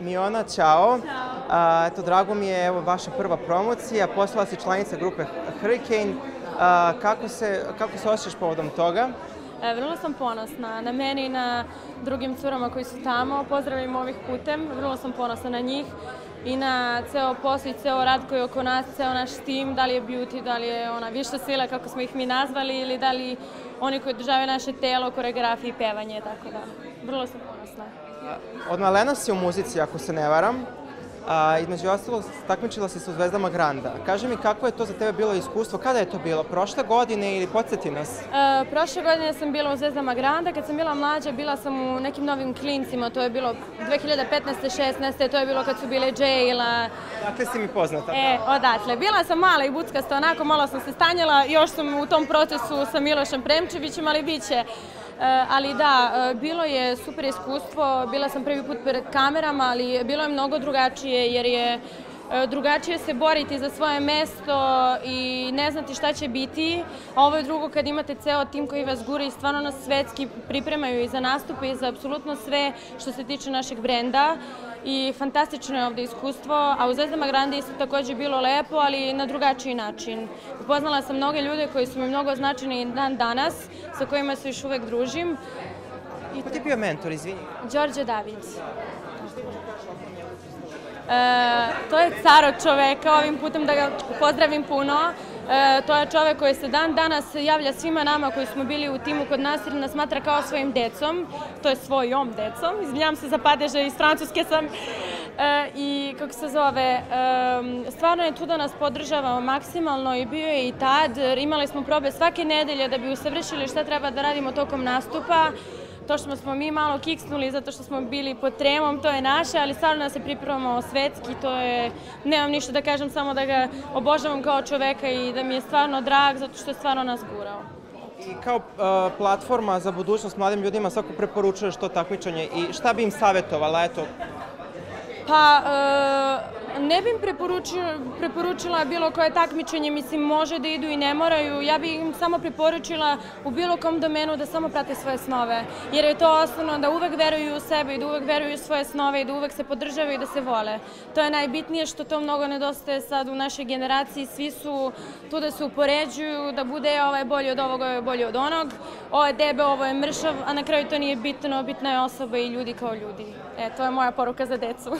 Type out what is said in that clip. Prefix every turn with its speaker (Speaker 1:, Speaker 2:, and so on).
Speaker 1: Miona, ćao. Eto, drago mi je, evo, vaša prva promocija. Postala si članica grupe Hurricane. Kako se osjećaš povodom toga?
Speaker 2: Vrlo sam ponosna na meni i na drugim curama koji su tamo. Pozdravim ovih putem. Vrlo sam ponosna na njih i na ceo posao i ceo rad koji je oko nas, ceo naš tim, da li je beauty, da li je ona viša sila, kako smo ih mi nazvali, ili da li oni koji održavaju naše telo, koreografije i pevanje, tako da vrlo sam ponosna.
Speaker 1: Odmalena si u muzici, ako se ne varam. Između ostalog, takmičila si se u Zvezdama Granda. Kaži mi, kako je to za tebe bilo iskustvo? Kada je to bilo? Prošle godine ili podsjeti nas?
Speaker 2: Prošle godine sam bila u Zvezdama Granda. Kad sam bila mlađa, bila sam u nekim novim klincima. To je bilo 2015. 16. To je bilo kad su bile Jaila.
Speaker 1: Dakle si mi poznata.
Speaker 2: Odatle. Bila sam mala i buckasta, onako malo sam se stanjila. Još sam u tom procesu sa Milošem Premčevićem, ali bit će. Ali da, bilo je super iskustvo, bila sam prvi put pred kamerama, ali bilo je mnogo drugačije jer je drugačije se boriti za svoje mesto i ne znati šta će biti. A ovo je drugo kad imate ceo tim koji vas gura i stvarno nas svetski pripremaju i za nastupe i za apsolutno sve što se tiče našeg brenda. I fantastično je ovde iskustvo, a u Zvezdama Granda isto takođe bilo lepo, ali na drugačiji način. Upoznala sam mnoge ljude koji su mi mnogo značajni dan danas, sa kojima se još uvek družim.
Speaker 1: Ko ti je bio mentor, izvini?
Speaker 2: Đorđe David. To je car od čoveka, ovim putem da ga pozdravim puno. To je čovek koji se dan danas javlja svima nama koji smo bili u timu kod nas jer nas smatra kao svojim decom, to je svojom decom, izvinjam se za padeže, iz Francuske sam. I kako se zove, stvarno je tu da nas podržava maksimalno i bio je i tad. Imali smo probe svake nedelje da bi usavršili šta treba da radimo tokom nastupa. To što smo mi malo kiksnuli zato što smo bili pod tremom, to je naše, ali stvarno da se pripremamo svetski, to je, nemam ništa da kažem, samo da ga obožavam kao čoveka i da mi je stvarno drag zato što je stvarno nas gurao.
Speaker 1: I kao platforma za budućnost mladim ljudima svako preporučuješ to takmičenje i šta bi im savjetovala, eto?
Speaker 2: Pa, ne bi im preporučila bilo koje takmičenje, mislim, može da idu i ne moraju. Ja bih im samo preporučila u bilo kom domenu da samo prate svoje snove. Jer je to osnovno da uvek veruju u sebe i da uvek veruju u svoje snove i da uvek se podržavaju i da se vole. To je najbitnije što to mnogo nedostaje sad u našoj generaciji. Svi su tu da se upoređuju, da bude ovo je bolji od ovoga, ovo je bolji od onog. Ovo je debe, ovo je mršav, a na kraju to nije bitno. Bitna je osoba i ljudi kao ljudi. To je moja poruka za decu.